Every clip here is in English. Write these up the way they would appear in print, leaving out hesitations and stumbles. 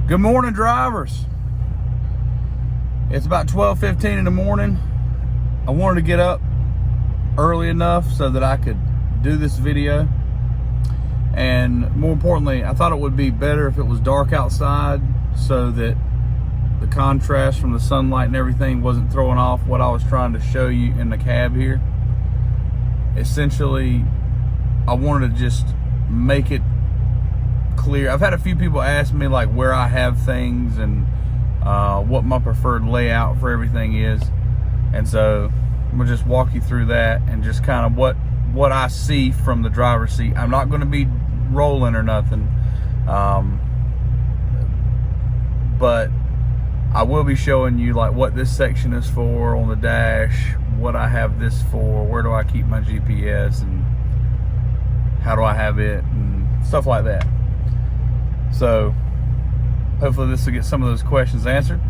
Good morning, drivers. It's about 12:15 in the morning. I wanted to get up early enough so that I could do this video. And more importantly, I thought it would be better if it was dark outside so that the contrast from the sunlight and everything wasn't throwing off what I was trying to show you in the cab here. Essentially, I wanted to just make it clear. I've had a few people ask me like where I have things and what my preferred layout for everything is, and so I'm gonna just walk you through that and just kind of what I see from the driver's seat. I'm not going to be rolling or nothing, but I will be showing you like what this section is for on the dash, what I have this for, where do I keep my GPS, and how do I have it, and stuff like that. So hopefully this will get some of those questions answered.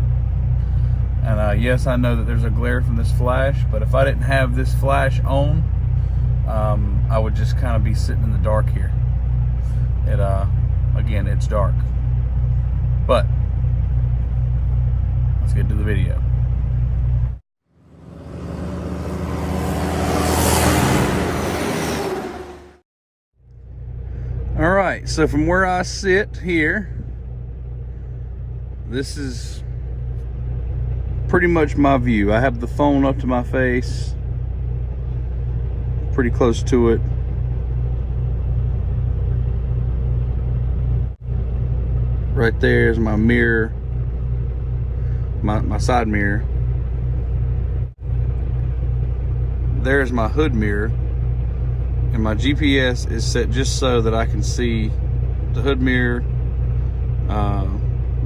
And yes, I know that there's a glare from this flash, but if I didn't have this flash on, I would just kind of be sitting in the dark here. Again, it's dark. But let's get to the video. All right, so from where I sit here, this is pretty much my view. I have the phone up to my face, pretty close to it. Right there is my mirror, my side mirror. There's my hood mirror, and my GPS is set just so that I can see the hood mirror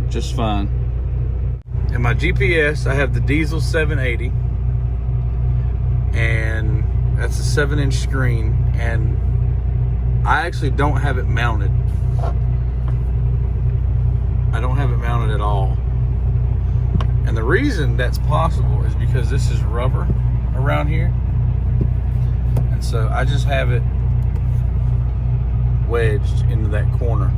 just fine. And my GPS, I have the diesel 780, and that's a 7-inch screen, and I actually don't have it mounted. I don't have it mounted at all. And the reason that's possible is because this is rubber around here, and so I just have it wedged into that corner,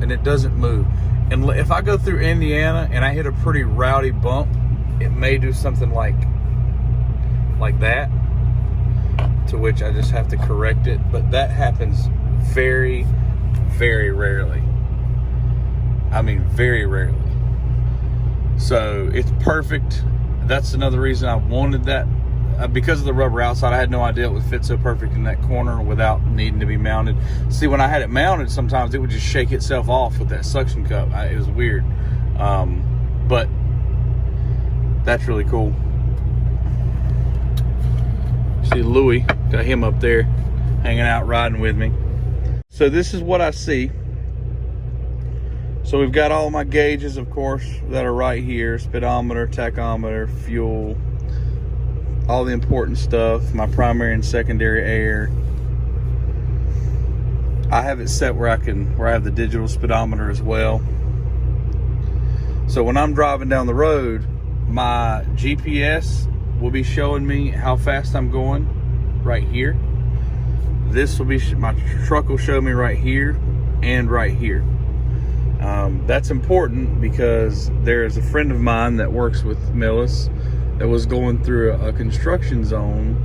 and it doesn't move. And if I go through Indiana and I hit a pretty rowdy bump, it may do something like that, to which I just have to correct it. But that happens very, very rarely. I mean, very rarely. So it's perfect. That's another reason I wanted that. Because of the rubber outside, I had no idea it would fit so perfect in that corner without needing to be mounted. See, when I had it mounted, sometimes it would just shake itself off with that suction cup. It was weird. But that's really cool. See Louis, got him up there hanging out, riding with me. So this is what I see. So we've got all my gauges, of course, that are right here. Speedometer, tachometer, fuel, all the important stuff, my primary and secondary air. I have it set where I have the digital speedometer as well. So when I'm driving down the road, my GPS will be showing me how fast I'm going right here. This will be, my truck will show me right here and right here. That's important because there is a friend of mine that works with Millis that was going through a construction zone.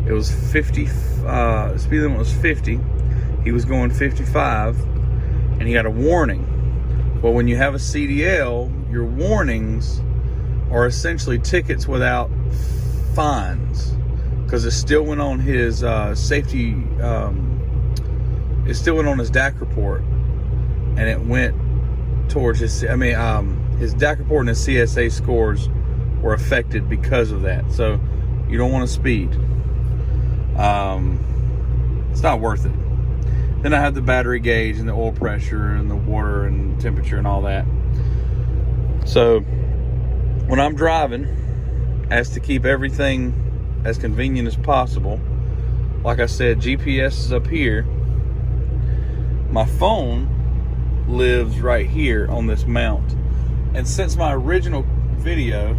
It was 50, speed limit was 50. He was going 55, and he got a warning. Well, when you have a CDL, your warnings are essentially tickets without fines, because it still went on his safety, it still went on his DAC report, and it went towards his, his DAC report and his CSA scores were affected because of that. So you don't want to speed. It's not worth it. Then I have the battery gauge and the oil pressure and the water and temperature and all that. So when I'm driving, as to keep everything as convenient as possible, like I said, GPS is up here. My phone lives right here on this mount. And since my original video,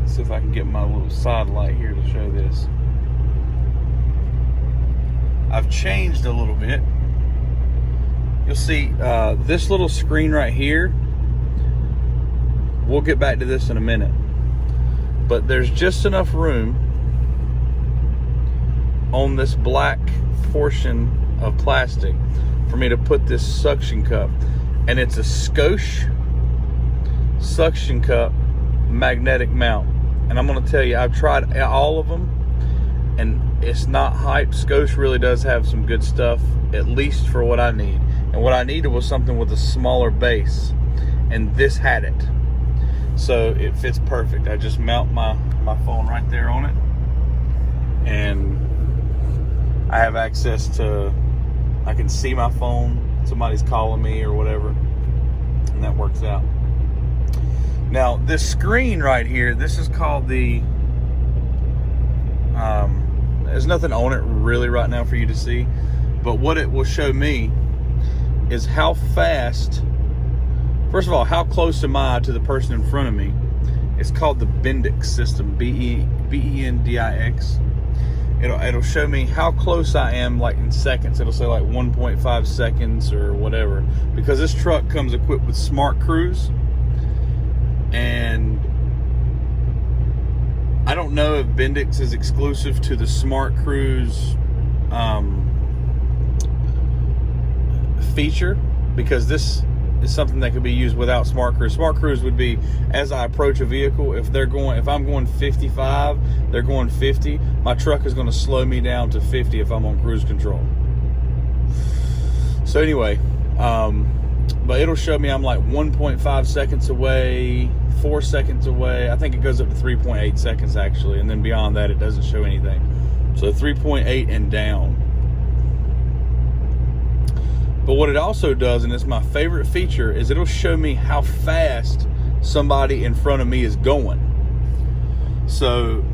let's see if I can get my little side light here to show this. I've changed a little bit. You'll see this little screen right here we'll get back to this in a minute. But there's just enough room on this black portion of plastic for me to put this suction cup. And it's a Scosche suction cup magnetic mount. And I'm going to tell you, I've tried all of them, and it's not hype. Scosche really does have some good stuff, at least for what I need. And what I needed was something with a smaller base, and this had it. So it fits perfect. I just mount my phone right there on it, and I have access to, I can see my phone, somebody's calling me or whatever, and that works out. Now, this screen right here, this is called the, there's nothing on it really right now for you to see, but what it will show me is how fast, first of all, how close am I to the person in front of me. It's called the Bendix system, B-E-N-D-I-X. It'll show me how close I am, like in seconds. It'll say like 1.5 seconds or whatever, because this truck comes equipped with Smart Cruise. And I don't know if Bendix is exclusive to the Smart Cruise feature, because this is something that could be used without Smart Cruise. Smart Cruise would be, as I approach a vehicle, if I'm going 55, they're going 50, my truck is going to slow me down to 50 if I'm on cruise control. So anyway, but it'll show me I'm like 1.5 seconds away, 4 seconds away. I think it goes up to 3.8 seconds actually, and then beyond that it doesn't show anything. So 3.8 and down. But what it also does, and it's my favorite feature, is it'll show me how fast somebody in front of me is going. So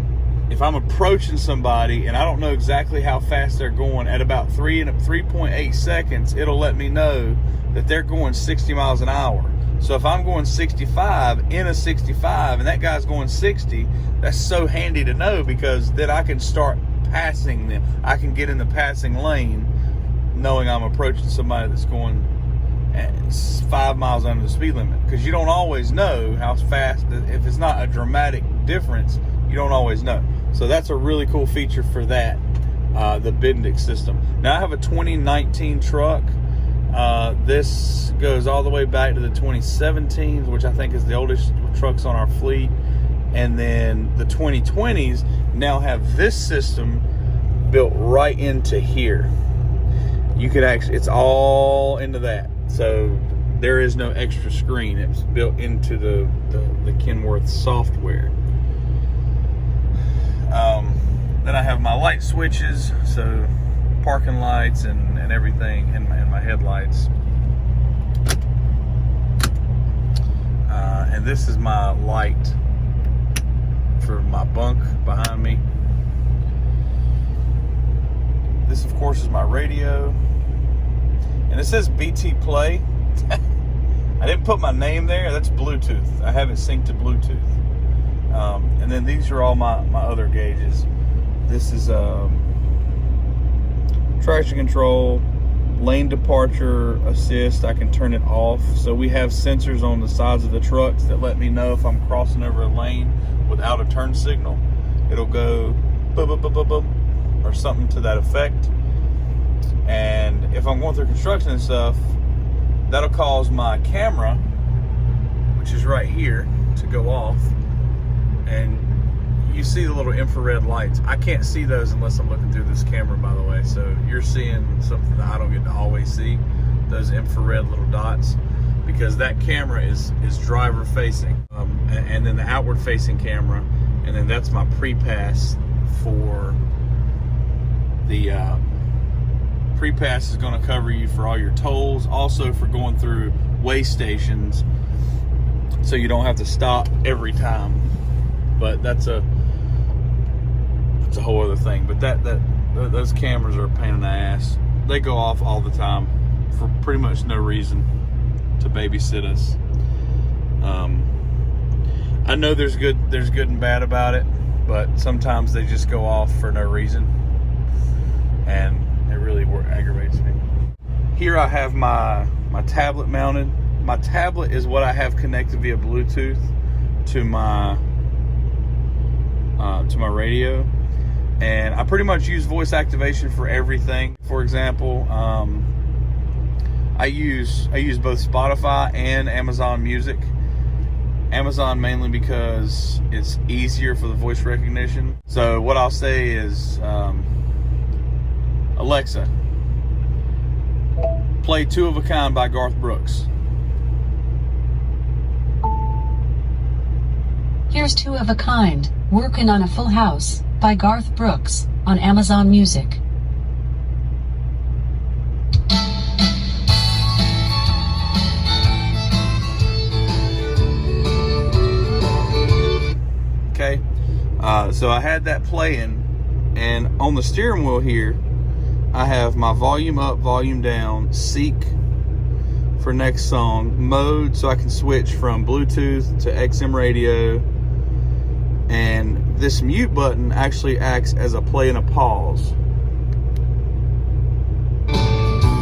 if I'm approaching somebody and I don't know exactly how fast they're going, at about 3.8 seconds, it'll let me know that they're going 60 miles an hour. So if I'm going 65 in a 65 and that guy's going 60, that's so handy to know, because then I can start passing them. I can get in the passing lane knowing I'm approaching somebody that's going at 5 miles under the speed limit, because you don't always know how fast. If it's not a dramatic difference, you don't always know. So that's a really cool feature for that, the Bendix system. Now I have a 2019 truck. This goes all the way back to the 2017s, which I think is the oldest trucks on our fleet. And then the 2020s now have this system built right into here. You could actually, it's all into that. So there is no extra screen. It's built into the Kenworth software. Then I have my light switches, so parking lights and everything, and my headlights. And this is my light for my bunk behind me. This, of course, is my radio. And it says BT Play. I didn't put my name there. That's Bluetooth. I have it synced to Bluetooth. And then these are all my other gauges. This is traction control, lane departure assist. I can turn it off. So we have sensors on the sides of the trucks that let me know if I'm crossing over a lane without a turn signal. It'll go boom, boom, boom, boom, boom, or something to that effect. And if I'm going through construction and stuff, that'll cause my camera, which is right here, to go off. And you see the little infrared lights. I can't see those unless I'm looking through this camera, by the way. So you're seeing something that I don't get to always see, those infrared little dots, because that camera is driver facing. And then the outward facing camera, and then that's my pre-pass for the pre-pass is going to cover you for all your tolls, also for going through weigh stations, so you don't have to stop every time. But that's a whole other thing. But those cameras are a pain in the ass. They go off all the time for pretty much no reason to babysit us. I know there's good and bad about it, but sometimes they just go off for no reason, and it really aggravates me. Here I have my tablet mounted. My tablet is what I have connected via Bluetooth to my radio, and I pretty much use voice activation for everything. For example, I use both Spotify and Amazon Music. Amazon mainly because it's easier for the voice recognition. So what I'll say is, Alexa, play Two of a Kind by Garth Brooks. Here's Two of a Kind, Workin' on a Full House, by Garth Brooks, on Amazon Music. Okay, so I had that playing, and on the steering wheel here, I have my volume up, volume down, seek for next song, mode so I can switch from Bluetooth to XM radio, and this mute button actually acts as a play and a pause.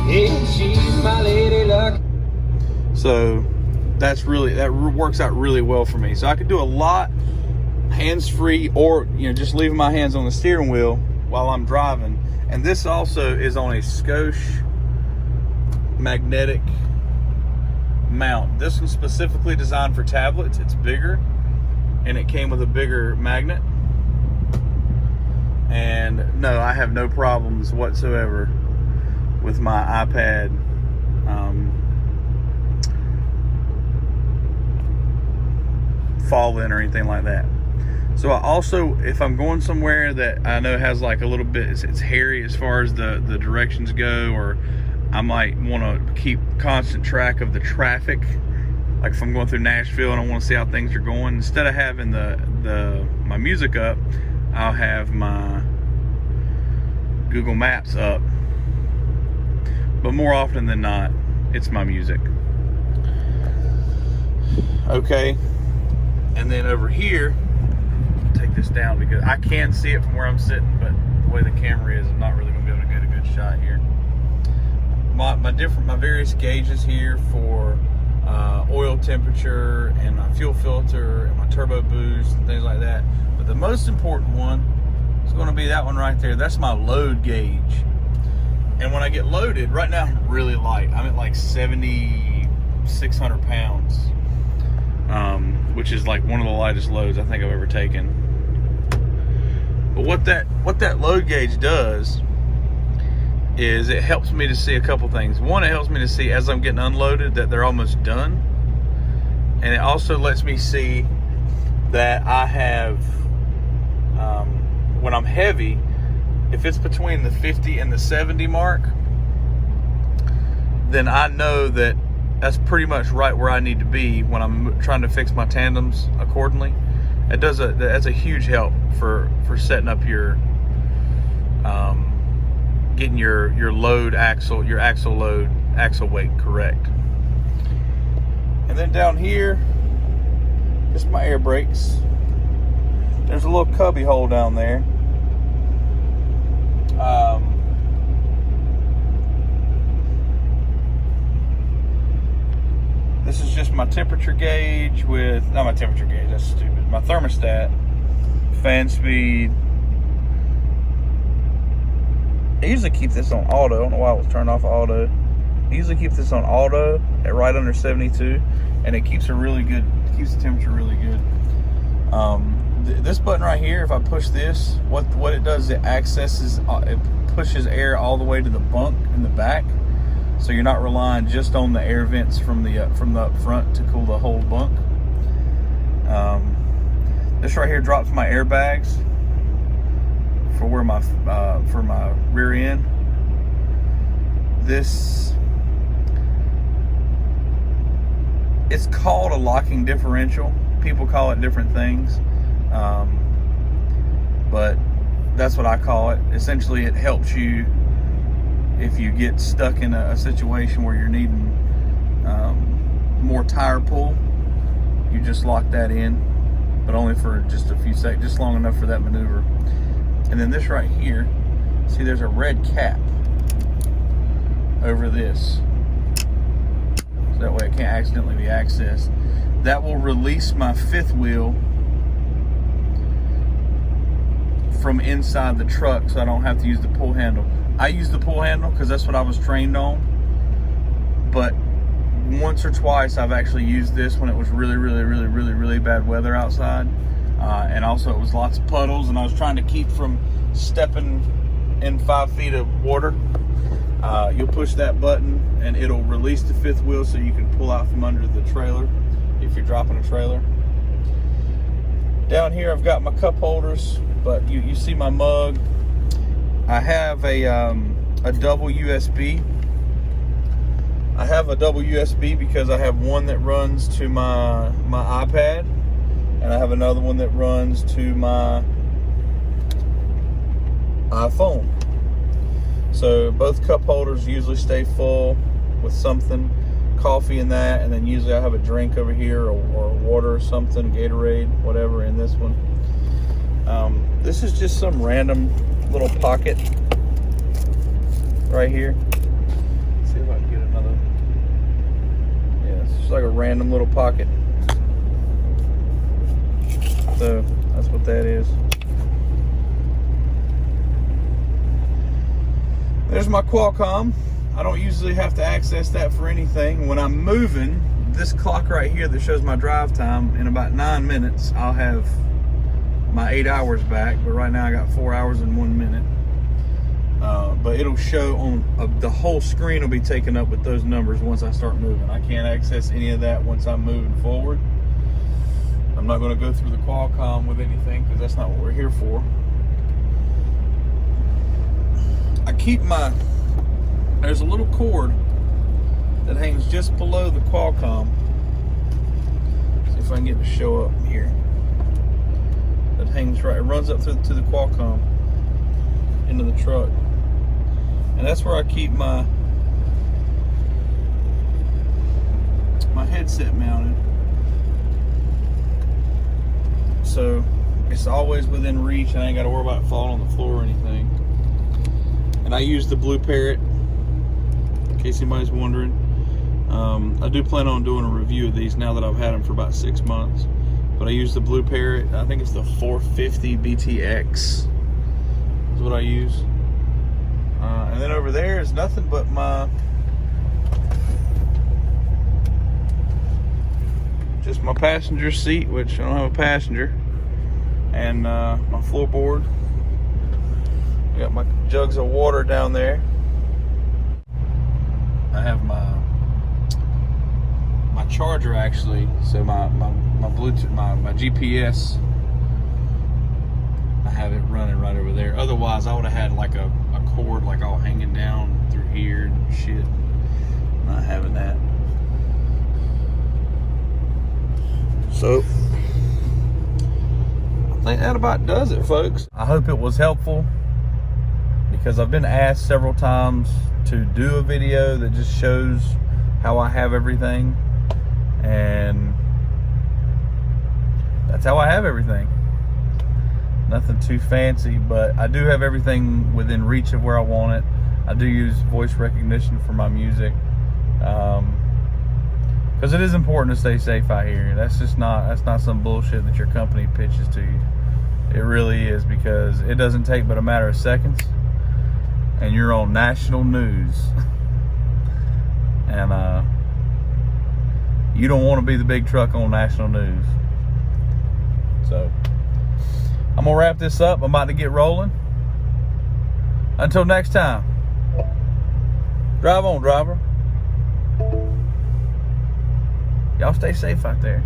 Hey, she's my lady luck. So that works out really well for me. So I could do a lot hands-free, or just leaving my hands on the steering wheel while I'm driving. And this also is on a Scosche magnetic mount. This one's specifically designed for tablets. It's bigger, and it came with a bigger magnet. And no, I have no problems whatsoever with my iPad falling or anything like that. So I also, if I'm going somewhere that I know has like a little bit, it's hairy as far as the directions go, or I might want to keep constant track of the traffic, like if I'm going through Nashville and I want to see how things are going, instead of having my music up, I'll have my Google Maps up. But more often than not, it's my music. Okay, and then over here, take this down because I can see it from where I'm sitting, but the way the camera is, I'm not really going to be able to get a good shot here. My various gauges here for oil temperature and my fuel filter and my turbo boost and things like that. But the most important one is going to be that one right there. That's my load gauge. And when I get loaded, right now I'm really light. I'm at like 7,600 pounds, which is like one of the lightest loads I think I've ever taken. But what that load gauge does is it helps me to see a couple things. One, it helps me to see as I'm getting unloaded that they're almost done. And it also lets me see that I have, when I'm heavy, if it's between the 50 and the 70 mark, then I know that that's pretty much right where I need to be when I'm trying to fix my tandems accordingly. That's a huge help for setting up your, getting your load axle, your axle load, axle weight correct. And then down here, just my air brakes. There's a little cubby hole down there. This is just my temperature gauge with, not my temperature gauge, that's stupid. My thermostat, fan speed. I usually keep this on auto. I don't know why it was turned off auto. I usually keep this on auto at right under 72, and it keeps keeps the temperature really good. This button right here, if I push this, what it does is it pushes air all the way to the bunk in the back. So you're not relying just on the air vents from the up front to cool the whole bunk. This right here drops my airbags for my rear end. It's called a locking differential. People call it different things, but that's what I call it. Essentially, it helps you if you get stuck in a situation where you're needing more tire pull. You just lock that in, but only for just a few seconds, just long enough for that maneuver. And then this right here, see there's a red cap over this, so that way it can't accidentally be accessed. that will release my fifth wheel from inside the truck, so I don't have to use the pull handle. I use the pull handle because that's what I was trained on, but once or twice I've actually used this when it was really bad weather outside, and also it was lots of puddles and I was trying to keep from stepping in 5 feet of water. You'll push that button and it'll release the fifth wheel so you can pull out from under the trailer if you're dropping a trailer. Down here I've got my cup holders, but you see my mug. I have a double USB. I have a double USB because I have one that runs to my iPad, and I have another one that runs to my iPhone. So both cup holders usually stay full with something, coffee in that, and then usually I have a drink over here, or water or something, Gatorade, whatever in this one. This is just some random little pocket right here. Let's see if I can get another. Yeah, it's just like a random little pocket. So that's what that is. There's my Qualcomm. I don't usually have to access that for anything. When I'm moving, this clock right here that shows my drive time, in about 9 minutes, I'll have my 8 hours back. But right now I got 4 hours and 1 minute. But it'll show on the whole screen will be taken up with those numbers once I start moving. I can't access any of that once I'm moving forward. I'm not going to go through the Qualcomm with anything because that's not what we're here for. I keep there's a little cord that hangs just below the Qualcomm. See if I can get it to show up here. That hangs right, it runs up to the Qualcomm into the truck. And that's where I keep my headset mounted. So it's always within reach and I ain't got to worry about falling on the floor or anything. And I use the Blue Parrot, in case anybody's wondering. I do plan on doing a review of these now that I've had them for about 6 months. But I use the Blue Parrot. I think it's the 450 BTX is what I use. And then over there is nothing but just my passenger seat, which I don't have a passenger, and my floorboard. I got my jugs of water down there. I have my charger actually, so my Bluetooth, my GPS, I have it running right over there. Otherwise I would have had like a cord like all hanging down through here and shit. Not having that. So I think that about does it, folks. I hope it was helpful, because I've been asked several times to do a video that just shows how I have everything, and that's how I have everything. Nothing too fancy, but I do have everything within reach of where I want it. I do use voice recognition for my music, because it is important to stay safe out here. That's not some bullshit that your company pitches to you. It really is, because it doesn't take but a matter of seconds and you're on national news. And you don't want to be the big truck on national news. So I'm gonna wrap this up. I'm about to get rolling. Until next time, drive on, driver. Y'all stay safe out there.